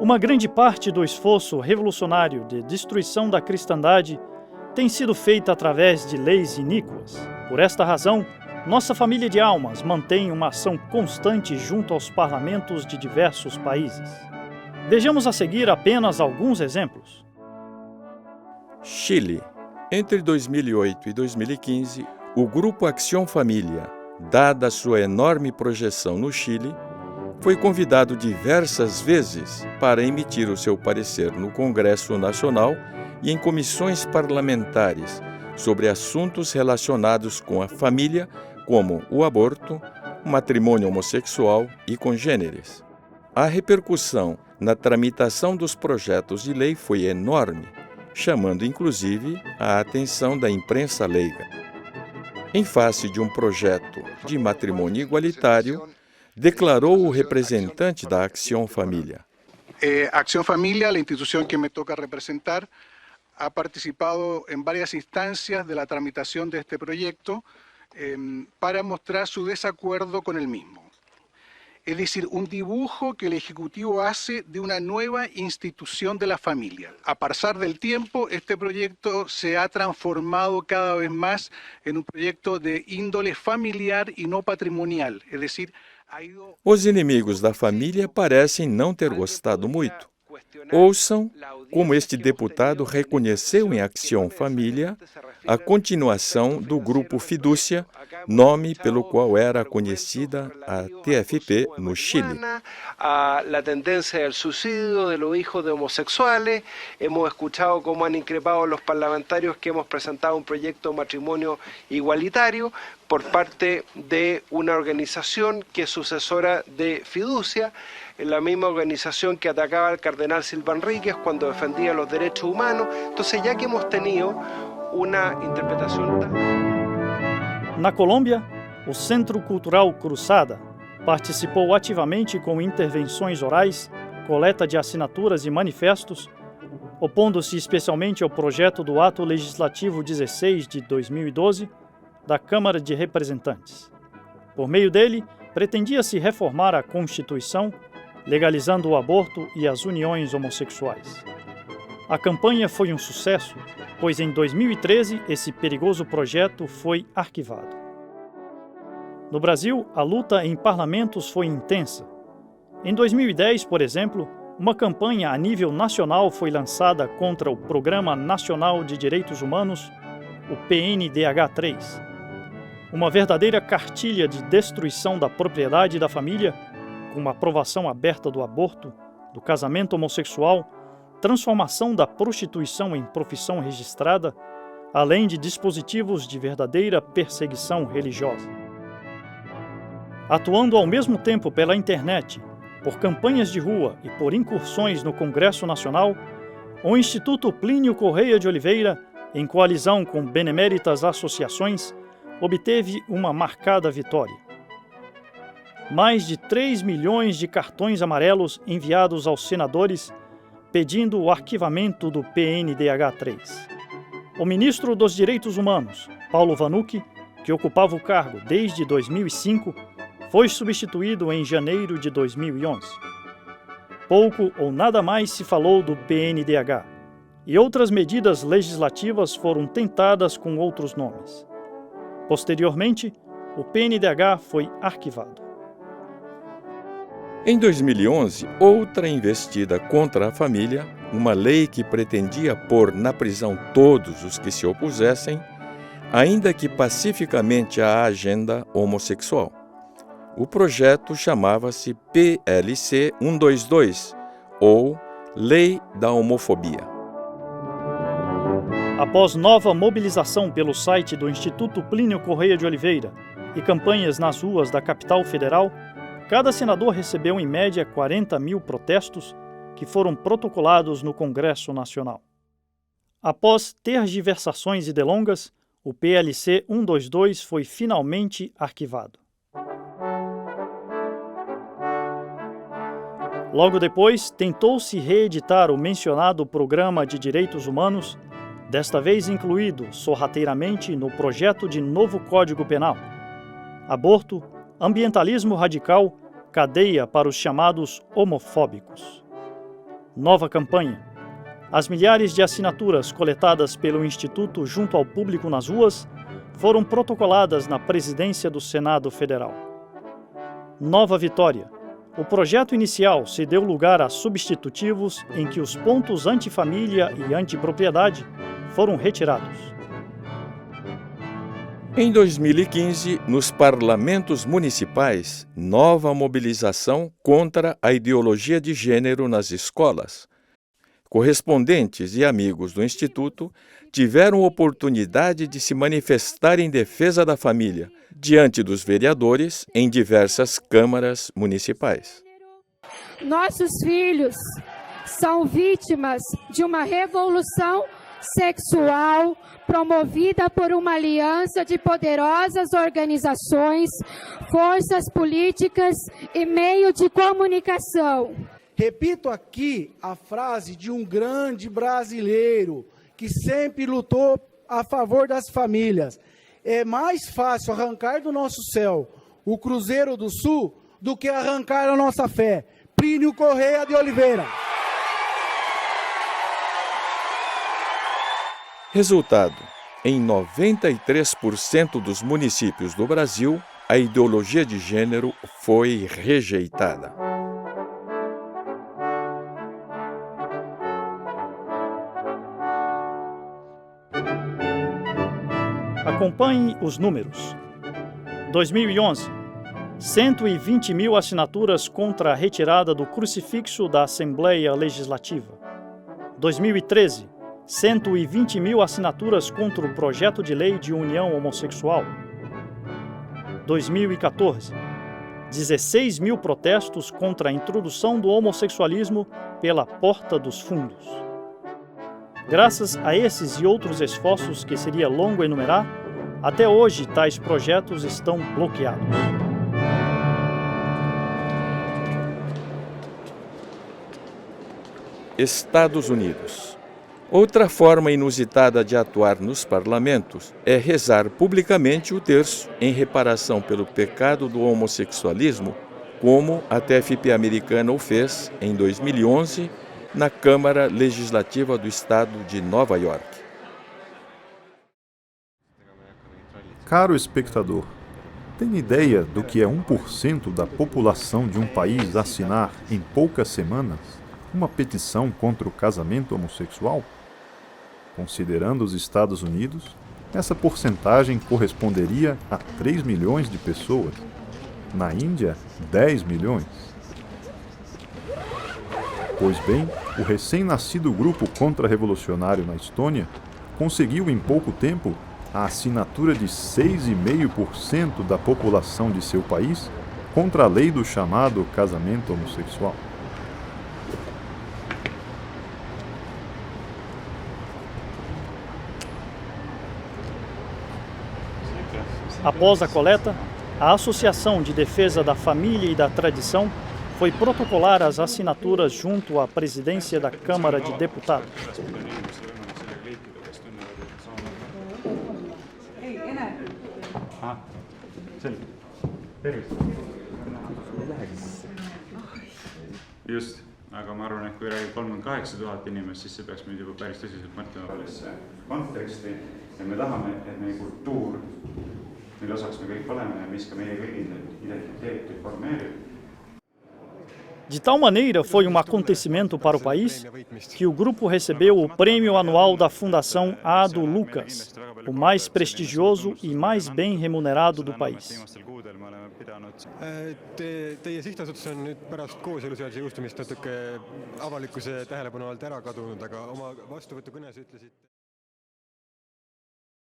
Uma grande parte do esforço revolucionário de destruição da cristandade tem sido feita através de leis iníquas. Por esta razão, nossa família de almas mantém uma ação constante junto aos parlamentos de diversos países. Vejamos a seguir apenas alguns exemplos. Chile. Entre 2008 e 2015, o Grupo Acción Família, dada sua enorme projeção no Chile, foi convidado diversas vezes para emitir o seu parecer no Congresso Nacional e em comissões parlamentares sobre assuntos relacionados com a família, como o aborto, o matrimônio homossexual e congêneres. A repercussão na tramitação dos projetos de lei foi enorme, chamando inclusive a atenção da imprensa leiga. Em face de um projeto de matrimônio igualitário, declarou o representante da Acción Família. Acción Família, a instituição que me toca representar, ha participado en varias instancias de la tramitación de este proyecto para mostrar su desacuerdo con el mismo. Es decir, un dibujo que el Ejecutivo hace de una nueva institución de la familia. A pasar del tiempo, este proyecto se ha transformado cada vez más en un proyecto de índole familiar y no patrimonial. Es decir, Os inimigos da família parecem não ter gostado muito. Ouçam como este deputado reconheceu em Acción Família a continuação do Grupo Fidúcia, nome pelo qual era conhecida a TFP no Chile. A la tendencia del suicidio de los hijos de homosexuales. Hemos escuchado cómo han increpado los parlamentarios que hemos presentado un proyecto de matrimonio igualitario por parte de una organización que es sucesora de Fiducia, la misma organización que atacaba al cardenal Silva Enríquez cuando defendía los derechos humanos. Entonces, ya que hemos tenido una interpretación tan... Na Colômbia, o Centro Cultural Cruzada participou ativamente com intervenções orais, coleta de assinaturas e manifestos, opondo-se especialmente ao projeto do Ato Legislativo 16 de 2012 da Câmara de Representantes. Por meio dele, pretendia-se reformar a Constituição, legalizando o aborto e as uniões homossexuais. A campanha foi um sucesso, pois em 2013 esse perigoso projeto foi arquivado. No Brasil, a luta em parlamentos foi intensa. Em 2010, por exemplo, uma campanha a nível nacional foi lançada contra o Programa Nacional de Direitos Humanos, o PNDH3. Uma verdadeira cartilha de destruição da propriedade e da família, com a aprovação aberta do aborto, do casamento homossexual, transformação da prostituição em profissão registrada, além de dispositivos de verdadeira perseguição religiosa. Atuando ao mesmo tempo pela internet, por campanhas de rua e por incursões no Congresso Nacional, o Instituto Plínio Correia de Oliveira, em coalizão com beneméritas associações, obteve uma marcada vitória. Mais de 3 milhões de cartões amarelos enviados aos senadores pedindo o arquivamento do PNDH3. O ministro dos Direitos Humanos, Paulo Vanucchi, que ocupava o cargo desde 2005, foi substituído em janeiro de 2011. Pouco ou nada mais se falou do PNDH, e outras medidas legislativas foram tentadas com outros nomes. Posteriormente, o PNDH foi arquivado. Em 2011, outra investida contra a família, uma lei que pretendia pôr na prisão todos os que se opusessem, ainda que pacificamente à agenda homossexual. O projeto chamava-se PLC 122, ou Lei da Homofobia. Após nova mobilização pelo site do Instituto Plínio Correia de Oliveira e campanhas nas ruas da capital federal, cada senador recebeu em média 40 mil protestos que foram protocolados no Congresso Nacional. Após tergiversações e delongas, o PLC 122 foi finalmente arquivado. Logo depois, tentou-se reeditar o mencionado Programa de Direitos Humanos, desta vez incluído sorrateiramente no projeto de novo Código Penal. Aborto, ambientalismo radical, cadeia para os chamados homofóbicos. Nova campanha. As milhares de assinaturas coletadas pelo Instituto junto ao público nas ruas foram protocoladas na presidência do Senado Federal. Nova vitória. O projeto inicial se deu lugar a substitutivos em que os pontos antifamília e antipropriedade foram retirados. Em 2015, nos parlamentos municipais, nova mobilização contra a ideologia de gênero nas escolas. Correspondentes e amigos do Instituto tiveram oportunidade de se manifestar em defesa da família diante dos vereadores em diversas câmaras municipais. Nossos filhos são vítimas de uma revolução sexual promovida por uma aliança de poderosas organizações, forças políticas e meio de comunicação. Repito aqui a frase de um grande brasileiro que sempre lutou a favor das famílias. É mais fácil arrancar do nosso céu o Cruzeiro do Sul do que arrancar a nossa fé. Plínio Correia de Oliveira. Resultado: em 93% dos municípios do Brasil, a ideologia de gênero foi rejeitada. Acompanhe os números. 2011, 120 mil assinaturas contra a retirada do crucifixo da Assembleia Legislativa. 2013, 120 mil assinaturas contra o projeto de lei de união homossexual. 2014, 16 mil protestos contra a introdução do homossexualismo pela porta dos fundos. Graças a esses e outros esforços que seria longo enumerar, até hoje tais projetos estão bloqueados. Estados Unidos. Outra forma inusitada de atuar nos parlamentos é rezar publicamente o terço em reparação pelo pecado do homossexualismo, como a TFP americana o fez em 2011 na Câmara Legislativa do Estado de Nova York. Caro espectador, tem ideia do que é 1% da população de um país assinar em poucas semanas uma petição contra o casamento homossexual? Considerando os Estados Unidos, essa porcentagem corresponderia a 3 milhões de pessoas. Na Índia, 10 milhões. Pois bem, o recém-nascido grupo contra-revolucionário na Estônia conseguiu em pouco tempo a assinatura de 6,5% da população de seu país contra a lei do chamado casamento homossexual. Após a coleta, a Associação de Defesa da Família e da Tradição foi protocolar as assinaturas junto à presidência da Câmara de Deputados. Just, aga ma arvan, et kui räägib 38 000 inimest, siis see peaks meid juba päris tõsiselt mõtlema sellesse konteksti ja me tahame, et meie kultuur, mille osaks me kõik oleme ja mis ka meie kõigi identiteeti formeerib. De tal maneira foi um acontecimento para o país que o grupo recebeu o prêmio anual da Fundação Adu Lucas, o mais prestigioso e mais bem remunerado do país. Teie sihtasutus on nüüd pärast kooseluseaduse jõustumist natuke avalikkuse tähelepanu alt ära kadunud, aga oma vastuvõtukõnes ütlesite